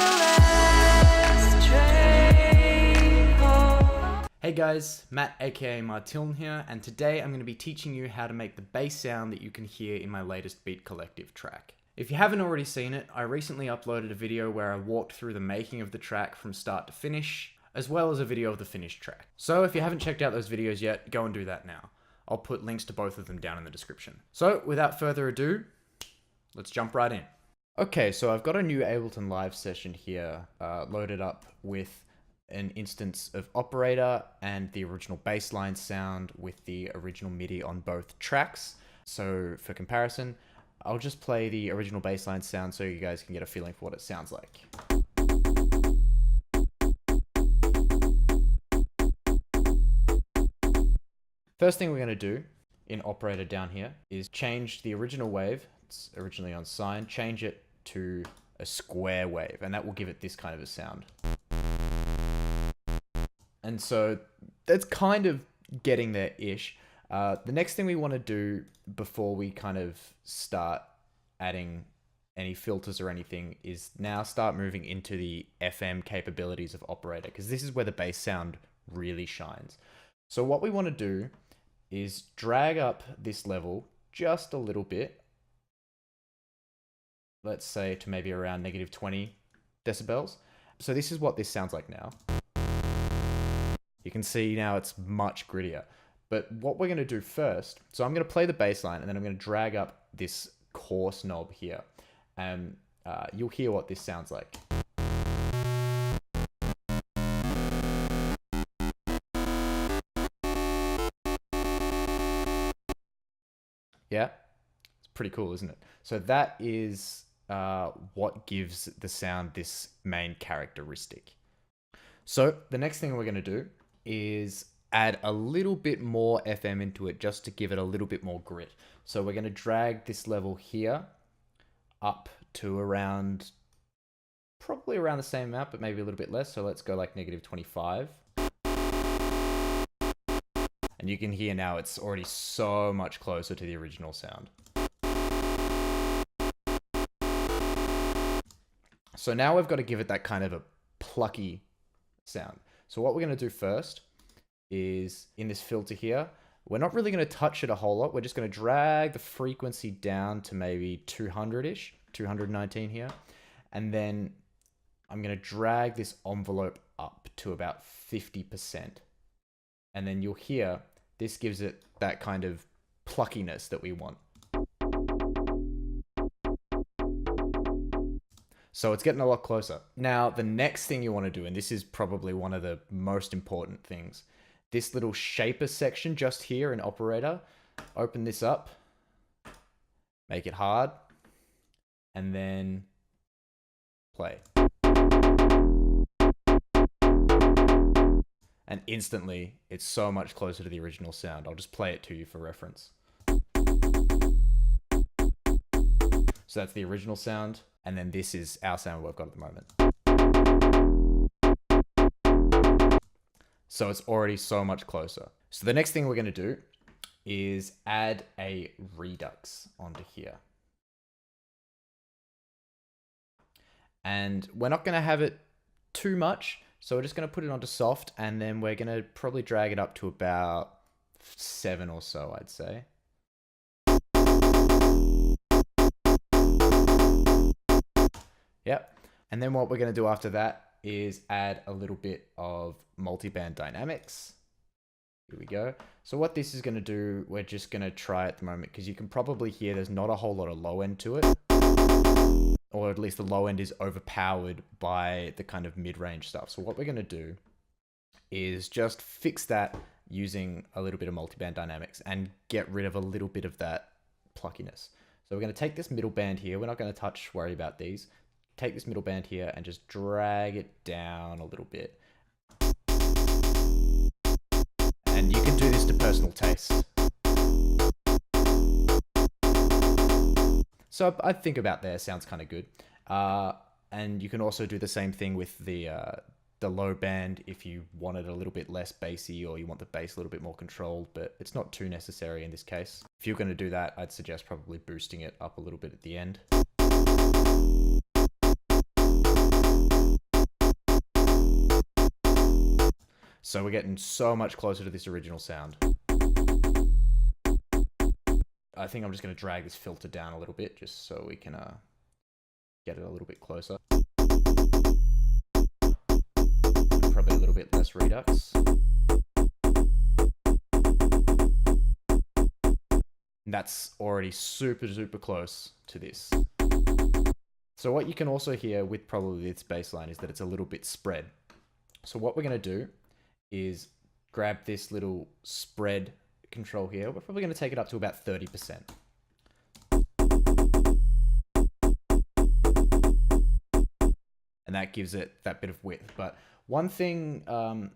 last train home. Hey guys, Matt aka Martiln here, and today I'm going to be teaching you how to make the bass sound that you can hear in my latest Beat Collective track. If you haven't already seen it, I recently uploaded a video where I walked through the making of the track from start to finish, as well as a video of the finished track. So if you haven't checked out those videos yet, go and do that now. I'll put links to both of them down in the description. So without further ado, let's jump right in. Okay, so I've got a new Ableton Live session here loaded up with an instance of Operator and the original bassline sound with the original MIDI on both tracks. So for comparison, I'll just play the original bassline sound so you guys can get a feeling for what it sounds like. First thing we're going to do in Operator down here is change the original wave, it's originally on sine, change it to a square wave, and that will give it this kind of a sound. And so that's kind of getting there-ish. The next thing we want to do before we kind of start adding any filters or anything is now start moving into the FM capabilities of Operator, because this is where the bass sound really shines. So what we want to do is drag up this level just a little bit. Let's say to maybe around -20 decibels. So this is what this sounds like now. You can see now it's much grittier. But what we're going to do first, so I'm going to play the bass line and then I'm going to drag up this coarse knob here. And you'll hear what this sounds like. Yeah, it's pretty cool, isn't it? So that is what gives the sound this main characteristic. So the next thing we're going to do is add a little bit more FM into it just to give it a little bit more grit. So we're going to drag this level here up to around, probably around the same amount, but maybe a little bit less. So let's go like -25. And you can hear now it's already so much closer to the original sound. So now we've got to give it that kind of a plucky sound. So what we're going to do first is in this filter here, we're not really going to touch it a whole lot. We're just going to drag the frequency down to maybe 200-ish, 219 here. And then I'm going to drag this envelope up to about 50%. And then you'll hear this gives it that kind of pluckiness that we want. So it's getting a lot closer. Now, the next thing you want to do, and this is probably one of the most important things, this little shaper section just here in Operator, open this up, make it hard, and then play. And instantly, it's so much closer to the original sound. I'll just play it to you for reference. So that's the original sound. And then this is our sound we've got at the moment. So it's already so much closer. So the next thing we're going to do is add a redux onto here. And we're not going to have it too much. So we're just going to put it onto soft, and then we're going to probably drag it up to about 7 or so, I'd say. Yep. And then what we're going to do after that is add a little bit of multiband dynamics. Here we go. So what this is going to do, we're just going to try at the moment, because you can probably hear there's not a whole lot of low end to it. Or at least the low end is overpowered by the kind of mid-range stuff. So what we're going to do is just fix that using a little bit of multiband dynamics and get rid of a little bit of that pluckiness. So we're going to take this middle band here. We're not going to worry about these. Take this middle band here and just drag it down a little bit. And you can do this to personal taste. So I think about there sounds kind of good. And you can also do the same thing with the low band if you want it a little bit less bassy, or you want the bass a little bit more controlled, but it's not too necessary in this case. If you're going to do that, I'd suggest probably boosting it up a little bit at the end. So we're getting so much closer to this original sound. I think I'm just going to drag this filter down a little bit just so we can get it a little bit closer. Probably a little bit less redux. And that's already super, super close to this. So what you can also hear with probably this bass line is that it's a little bit spread. So what we're going to do is grab this little spread control here. We're probably going to take it up to about 30%. And that gives it that bit of width. But one thing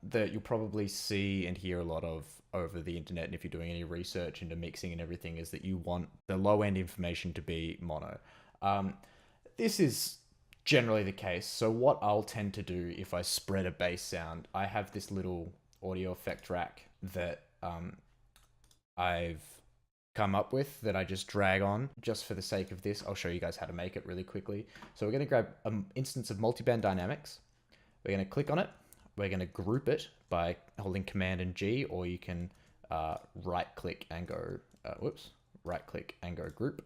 that you'll probably see and hear a lot of over the internet, and if you're doing any research into mixing and everything, is that you want the low end information to be mono. This is generally the case. So what I'll tend to do if I spread a bass sound, I have this little audio effect rack that I've come up with that I just drag on. Just for the sake of this, I'll show you guys how to make it really quickly. So we're going to grab an instance of multiband dynamics. We're going to click on it. We're going to group it by holding Command and G, or you can right click and go, right click and go group.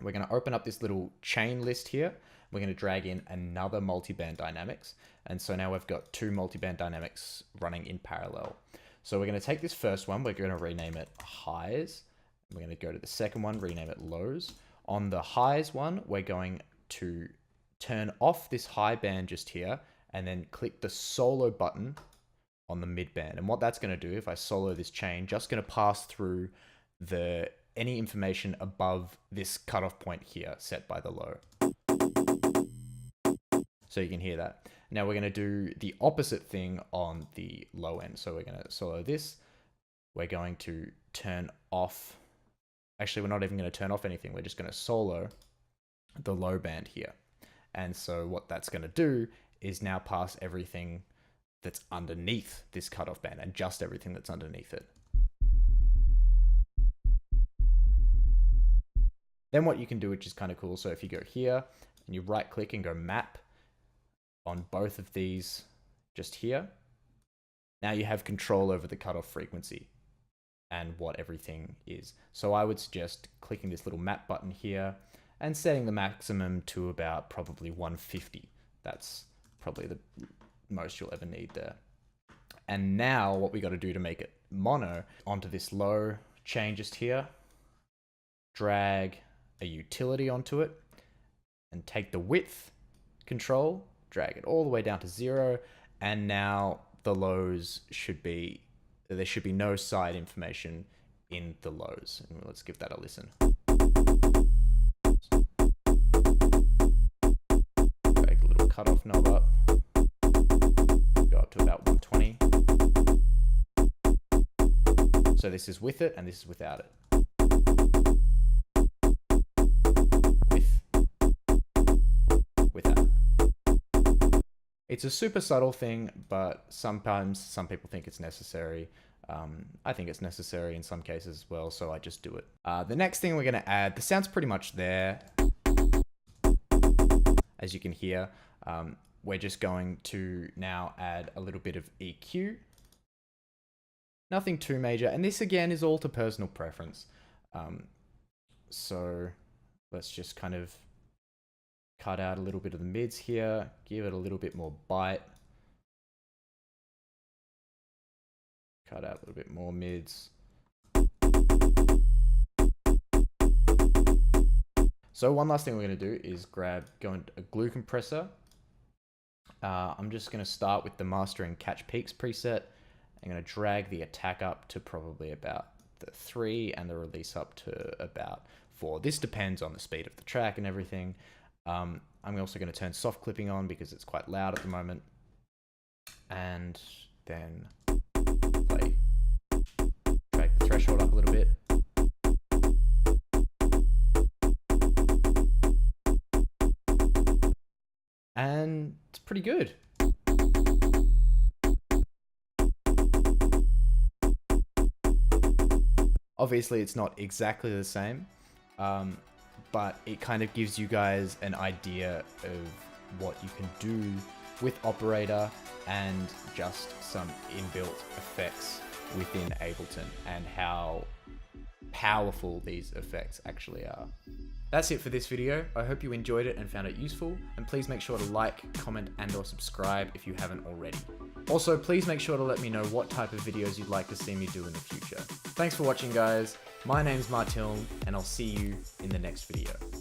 We're going to open up this little chain list here. We're going to drag in another multiband dynamics. And so now we've got two multiband dynamics running in parallel. So we're going to take this first one, we're going to rename it highs. We're going to go to the second one, rename it lows. On the highs one, we're going to turn off this high band just here and then click the solo button on the mid band. And what that's going to do, if I solo this chain, just going to pass through any information above this cutoff point here set by the low. So you can hear that. Now we're going to do the opposite thing on the low end. So we're going to solo this. We're going to turn off. Actually, we're not even going to turn off anything. We're just going to solo the low band here. And so what that's going to do is now pass everything that's underneath this cutoff band and just everything that's underneath it. Then what you can do, which is kind of cool. So if you go here and you right click and go map on both of these just here, now you have control over the cutoff frequency and what everything is. So I would suggest clicking this little map button here and setting the maximum to about probably 150. That's probably the most you'll ever need there. And now what we got to do to make it mono, onto this low chain just here, drag a utility onto it and take the width control, drag it all the way down to 0. And now the lows there should be no side information in the lows. And let's give that a listen. Drag the little cutoff knob up, go up to about 120. So this is with it and this is without it. Without. It's a super subtle thing, but sometimes some people think it's necessary. I think it's necessary in some cases as well, so I just do it. The next thing we're going to add, the sound's pretty much there. As you can hear, we're just going to now add a little bit of EQ. Nothing too major, and this again is all to personal preference. So let's just kind of cut out a little bit of the mids here, give it a little bit more bite. Cut out a little bit more mids. So one last thing we're going to do is go into a glue compressor. I'm just going to start with the master and catch peaks preset. I'm going to drag the attack up to probably about the 3 and the release up to about 4. This depends on the speed of the track and everything. I'm also going to turn soft clipping on because it's quite loud at the moment. And then play. Drag the threshold up a little bit. And it's pretty good. Obviously, it's not exactly the same, but it kind of gives you guys an idea of what you can do with Operator and just some inbuilt effects within Ableton and how powerful these effects actually are. That's it for this video. I hope you enjoyed it and found it useful, and please make sure to like, comment, and/or subscribe if you haven't already. Also, please make sure to let me know what type of videos you'd like to see me do in the future. Thanks for watching, guys. My name's Martiln, and I'll see you in the next video.